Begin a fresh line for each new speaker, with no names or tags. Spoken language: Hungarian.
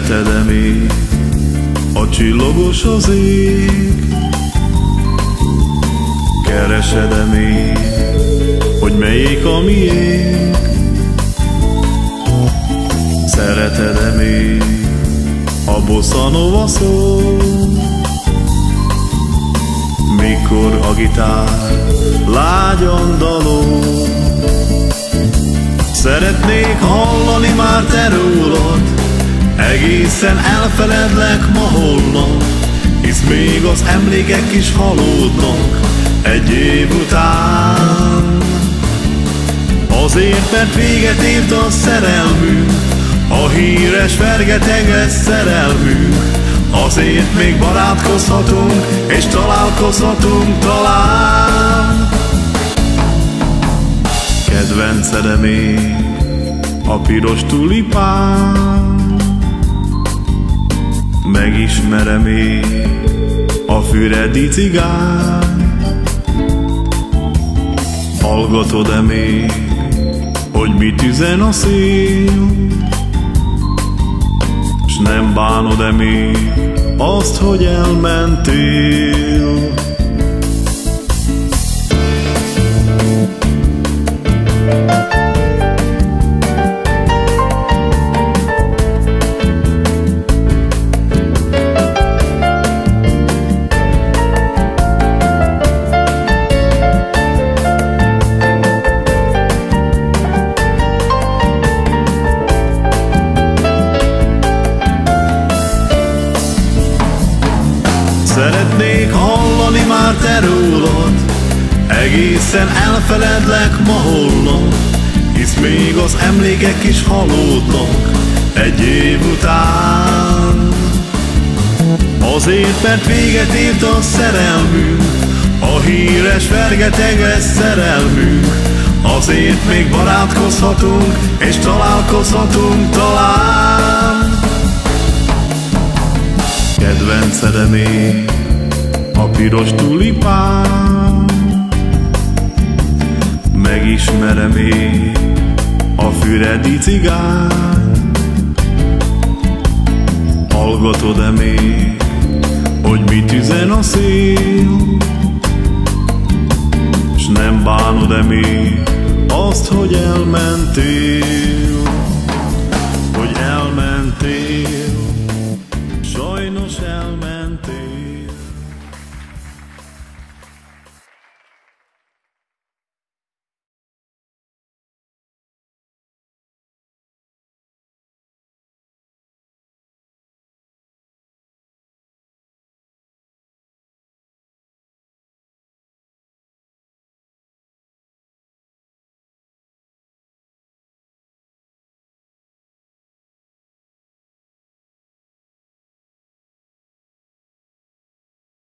Szereted-e még a csillogos az ég? Keresed-e még, hogy melyik a miénk? Szereted-e még a bossa nova szó? Mikor a gitár lágyan dalol? Szeretnék hallani már te rólad, egészen elfeledlek ma holnap, hisz még az emlékek is halódnak egy év után. Azért, mert véget ért a szerelmünk, a híres fergeteges szerelmünk, azért még barátkozhatunk, és találkozhatunk talán. Kedvenced-e még a piros tulipán? Megismerem még a füredi cigány? Hallgatod-e még, hogy mit üzen a szél? S nem bánod-e még azt, hogy elmentél? Szeretnék hallani már te rólad, egészen elfeledlek ma holnap, hisz még az emlékek is halódnak egy év után. Azért, mert véget ért a szerelmünk, a híres fergeteges szerelmünk, azért még barátkozhatunk, és találkozhatunk talán. Kedvenced-e még a piros tulipán? Megismerem még a füredi cigány? Hallgatod-e még, hogy mit üzen a szél? S nem bánod-e még azt, hogy elmentél?